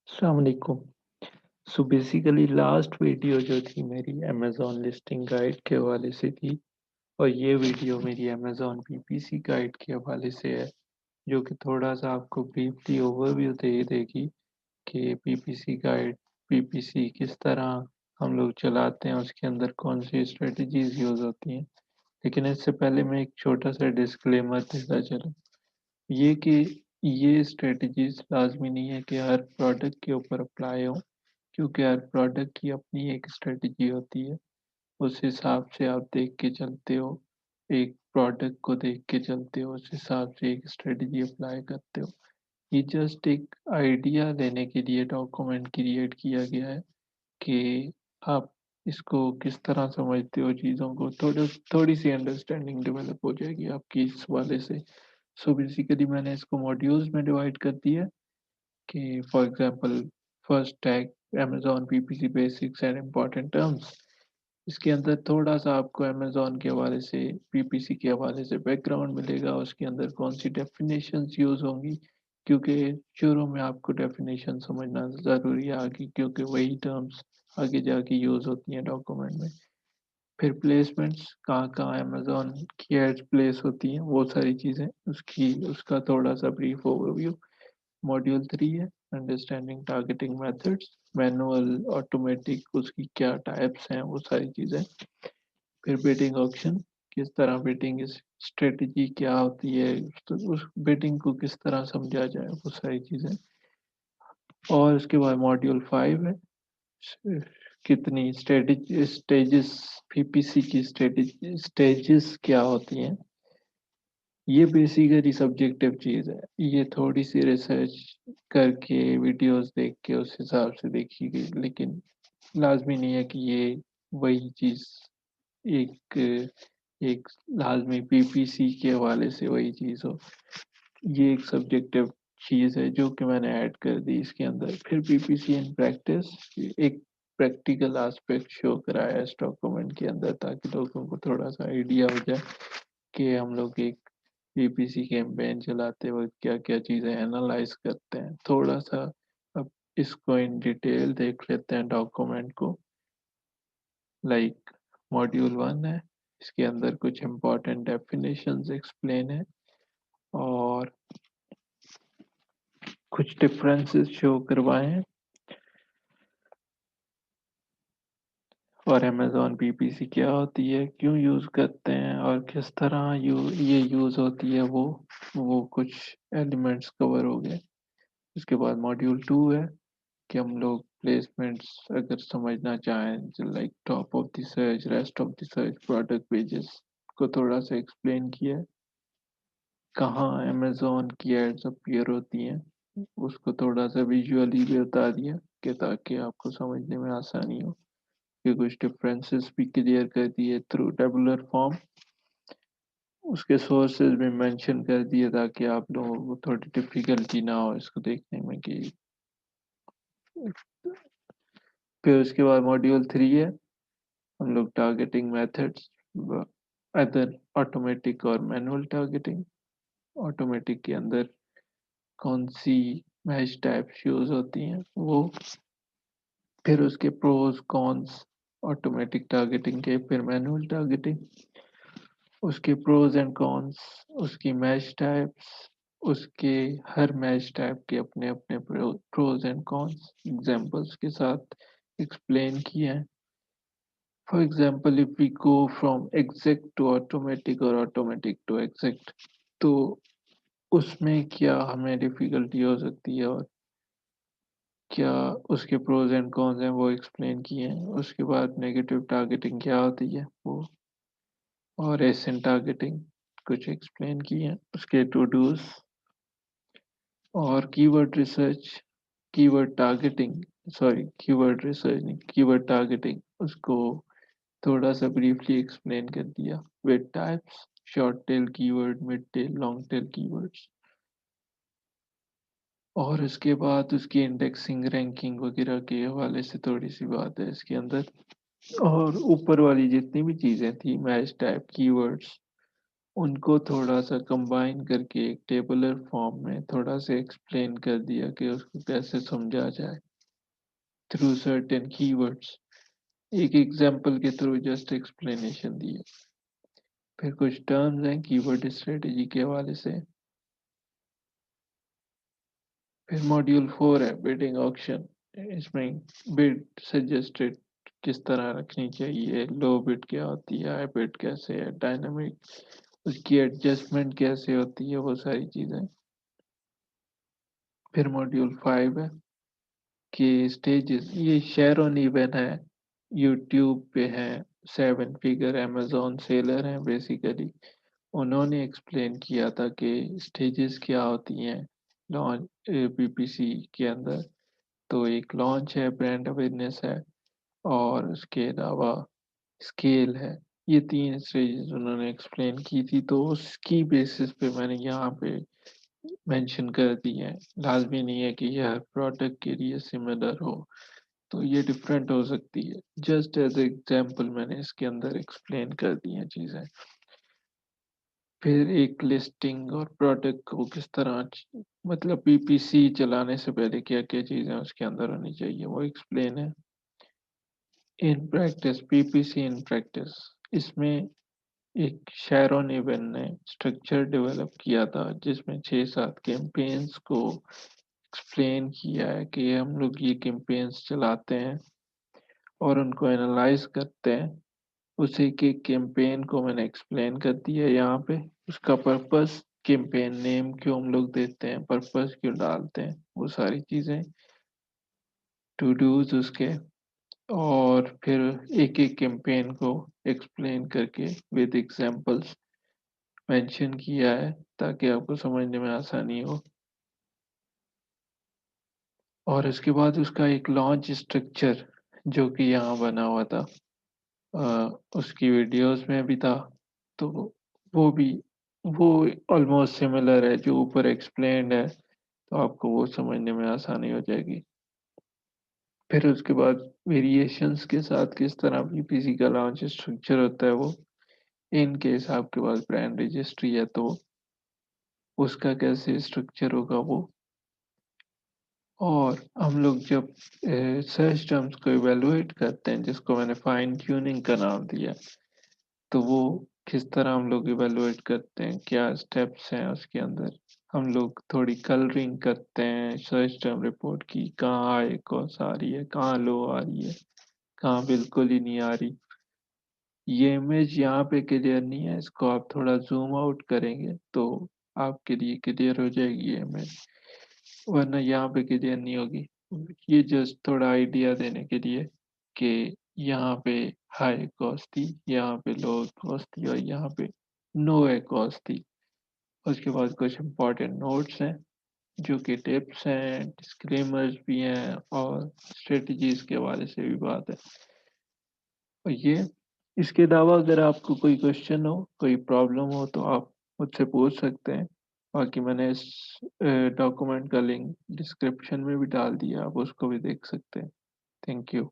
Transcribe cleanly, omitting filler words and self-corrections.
अस्सलाम वालेकुम। So basically last video जो थी मेरी अमेज़न लिस्टिंग गाइड के हवाले से थी और ये वीडियो मेरी अमेज़न पीपीसी गाइड के हवाले से है, जो कि थोड़ा-सा आपको ब्रीफली ओवरव्यू दे देगी कि पीपीसी गाइड पीपीसी किस तरह हम लोग चलाते हैं, उसके अंदर कौन-सी स्ट्रैटेजीज़ यूज़ होती हैं। लेकिन इससे पहले मैं एक छोटा-सा डिस्क्लेमर देता चलूँ, ये कि ये स्ट्रैटेजीज़ लाज़मी नहीं है कि हर प्रोडक्ट के ऊपर अप्लाई हों। क्योंकि हर प्रोडक्ट की अपनी एक स्ट्रेटजी होती है, उस हिसाब से आप देख के चलते हो, एक प्रोडक्ट को देख के चलते हो, उस हिसाब से एक स्ट्रेटजी अप्लाई करते हो। ये जस्ट एक आइडिया देने के लिए डॉक्यूमेंट क्रिएट किया गया है कि आप इसको किस तरह समझते हो चीज़ों को, थोड़ी-सी अंडरस्टैंडिंग डेवलप हो जाएगी आपकी इस वाले से। सो बेसिकली मैंने इसको मॉड्यूल्स में डिवाइड कर दिया है कि for example first tag Amazon PPC basics and important terms. इसके अंदर थोड़ा-सा आपको अमेज़न के हवाले से, पीपीसी के हवाले से बैकग्राउंड मिलेगा, उसके अंदर कौन-सी डेफ़िनेशंस यूज़ होंगी, क्योंकि शुरू में आपको डेफ़िनेशन समझना ज़रूरी है आगे, क्योंकि वही टर्म्स आगे जाके यूज़ होती हैं डॉक्यूमेंट में। फिर प्लेसमेंट्स कहाँ-कहाँ अमेज़न की एड्स प्लेस होती हैं, वो सारी चीज़ें, उसका थोड़ा-सा ब्रीफ ओवरव्यू। मॉड्यूल 3 है understanding targeting methods, manual, automatic, उसकी क्या टाइप्स हैं, वो सारी चीज़ें। फिर बिडिंग ऑप्शन, किस तरह बिडिंग स्ट्रेटजी क्या होती है, तो उस बिडिंग को किस तरह समझा जाए, वो सारी चीज़ें। और उसके बाद मॉड्यूल 5 है कितनी स्टेजेस पीपीसी की स्टेजेस क्या होती हैं। ये बेसिकली सब्जेक्टिव चीज़ है। ये थोड़ी-सी रिसर्च करके, वीडियोज़ देख के उस हिसाब से देखी गई, लेकिन लाज़मी नहीं है कि ये वही चीज़ एक एक लाज़मी पीपीसी के हवाले से वही चीज़ हो। ये एक सब्जेक्टिव चीज़ है जो कि मैंने ऐड कर दी इसके अंदर। फिर पीपीसी इन प्रैक्टिस, एक प्रैक्टिकल एस्पेक्ट शो कराया है इस डॉक्यूमेंट के अंदर, ताकि लोगों को थोड़ा-सा आइडिया हो जाए कि हम लोग एक पीपीसी कैंपेन चलाते वक़्त क्या-क्या चीज़ें एनालाइज़ करते हैं। थोड़ा-सा अब इसको इन डिटेल देख लेते हैं डॉक्यूमेंट को। लाइक मॉड्यूल 1 है, इसके अंदर कुछ इम्पोर्टेंट डेफिनेशंस एक्सप्लेन है और कुछ डिफरेंसेस शो करवाए हैं और अमेज़न पीपीसी क्या होती है, क्यों यूज़ करते हैं और किस तरह ये यूज़ होती है, वो कुछ एलिमेंट्स कवर हो गए। उसके बाद मॉड्यूल 2 है कि हम लोग प्लेसमेंट्स अगर समझना चाहें, like top of the search, rest of the search, product pages को थोड़ा सा एक्सप्लेन किया है। कहाँ अमेज़न की एड्स अपीयर होती हैं, उसको थोड़ा सा विजुअली भी बता दिया कि ताकि आपको समझने में आसानी हो। कि कुछ डिफरेंसेस भी क्लियर कर दिए थ्रू टेबुलर फॉर्म। उसके सोर्सेज भी मेंशन कर दिए ताकि आप लोगों को थोड़ी डिफिकल्टी ना हो इसको देखने में कि। फिर उसके बाद मॉड्यूल 3 है, हम लोग टारगेटिंग मेथड्स, अदर ऑटोमेटिक और मैनुअल टारगेटिंग। ऑटोमेटिक के अंदर कौन सी मैच टाइप्स यूज होती हैं वो। फिर उसके प्रोज कॉन्स, ऑटोमेटिक टारगेटिंग के, फिर मैनुअल टारगेटिंग, उसके प्रोज एंड कॉन्स, उसकी मैच टाइप्स, उसके हर मैच टाइप के अपने अपने प्रोज एंड कॉन्स एग्जांपल्स के साथ एक्सप्लेन किए हैं। For example if we go from exact to automatic और ऑटोमेटिक टू एग्जैक्ट, तो उसमें क्या हमें डिफिकल्टी हो सकती है और क्या उसके प्रोज एंड कॉन्स हैं वो एक्सप्लेन किए हैं। उसके बाद नेगेटिव टारगेटिंग क्या होती है वो, और एसेंट टारगेटिंग कुछ एक्सप्लेन किए हैं। उसके टू डूज और keyword research, keyword targeting, sorry keyword research नहीं, कीवर्ड टारगेटिंग, उसको थोड़ा सा ब्रीफली एक्सप्लेन कर दिया with types, short tail keyword, mid tail, long tail keywords. और उसके बाद उसकी इंडेक्सिंग, रैंकिंग वगैरह के हवाले से थोड़ी सी बात है इसके अंदर। और ऊपर वाली जितनी भी चीज़ें थी, मैच टाइप, कीवर्ड्स, उनको थोड़ा सा कंबाइन करके एक टेबुलर फॉर्म में थोड़ा सा एक्सप्लेन कर दिया कि उसको कैसे समझा जाए थ्रू सर्टेन कीवर्ड्स। एक एग्जांपल के थ्रू जस्ट एक्सप्लेनेशन दिया। फिर कुछ टर्म्स हैं कीवर्ड स्ट्रेटेजी के हवाले से। फिर मॉड्यूल 4 है बिडिंग ऑक्शन। इसमें बिड सजेस्टेड किस तरह रखनी चाहिए, लो बिड क्या होती है, हाई बिड कैसे है, डायनामिक उसकी एडजस्टमेंट कैसे होती है, वो सारी चीज़ें। फिर मॉड्यूल 5 है कि स्टेजेस, ये शेयर ऑन इवन है, यूट्यूब पे है, 7 फिगर अमेजोन सेलर हैं बेसिकली। उन्होंने एक्सप्लेन किया था कि स्टेजेस क्या होती हैं लॉन्च पीपीसी के अंदर। तो एक लॉन्च है, ब्रांड अवेयरनेस है, और उसके अलावा स्केल है। ये 3 स्टेजेस उन्होंने एक्सप्लेन की थी, तो उसकी बेसिस पे मैंने यहाँ पे मेंशन कर दी है। लाजमी नहीं है कि यह प्रोडक्ट के लिए सिमिलर हो, तो ये डिफरेंट हो सकती है। जस्ट एज एग्जाम्पल मैंने इसके अंदर एक्सप्लेन कर दी हैं चीज़ें। फिर एक लिस्टिंग और प्रोडक्ट को किस तरह मतलब पीपीसी चलाने से पहले क्या क्या चीज़ें उसके अंदर होनी चाहिए वो एक्सप्लेन है। In practice, PPC in practice, इसमें एक शैरॉन इवन ने स्ट्रक्चर डेवलप किया था जिसमें 6-7 कैंपेन्स को एक्सप्लेन किया है कि हम लोग ये कैंपेन्स चलाते हैं और उनको एनालाइज करते हैं। उस एक एक कैंपेन को मैंने एक्सप्लेन कर दिया यहाँ पे। उसका पर्पस, कैंपेन नेम क्यों हम लोग देते हैं, पर्पस क्यों डालते हैं, वो सारी चीज़ें, टू डूज उसके। और फिर एक एक कैंपेन को एक्सप्लेन करके विद एग्जांपल्स मेंशन किया है ताकि आपको समझने में आसानी हो। और इसके बाद उसका एक लॉन्च स्ट्रक्चर जो कि यहाँ बना हुआ था, उसकी वीडियोस में भी था, तो वो भी वो ऑलमोस्ट सिमिलर है जो ऊपर एक्सप्लेन्ड है, तो आपको वो समझने में आसानी हो जाएगी। फिर उसके बाद वेरिएशंस के साथ किस तरह पीपीसी का लॉन्च स्ट्रक्चर होता है वो, इन केस आपके पास ब्रांड रजिस्ट्री है तो उसका कैसे स्ट्रक्चर होगा वो। और हम लोग जब सर्च टर्म्स को इवेलुएट करते हैं, जिसको मैंने फाइन ट्यूनिंग का नाम दिया, तो वो किस तरह हम लोग इवेलुएट करते हैं, क्या स्टेप्स हैं उसके अंदर। हम लोग थोड़ी कलरिंग करते हैं सर्च टर्म रिपोर्ट की, कहाँ हाई कॉस्ट आ रही है, कहाँ लो आ रही है, कहाँ बिल्कुल ही नहीं आ रही। ये इमेज यहाँ पे क्लियर नहीं है, इसको आप थोड़ा जूम आउट करेंगे तो आपके लिए क्लियर हो जाएगी ये इमेज, वरना यहाँ पे क्लियर नहीं होगी। ये जस्ट थोड़ा आइडिया देने के लिए कि यहाँ पे हाई कॉस्ट थी, यहाँ पे लो कॉस्ट थी, और यहाँ पे नो है कॉस्ट थी। उसके बाद कुछ इंपॉर्टेंट नोट्स हैं जो कि टिप्स हैं, डिस्क्लेमर्स भी हैं, और स्ट्रेटजीज के हवाले से भी बात है। और ये, इसके अलावा अगर आपको कोई क्वेश्चन हो, कोई प्रॉब्लम हो, तो आप मुझसे पूछ सकते हैं। बाकी मैंने इस डॉक्यूमेंट का लिंक डिस्क्रिप्शन में भी डाल दिया, आप उसको भी देख सकते हैं। Thank you.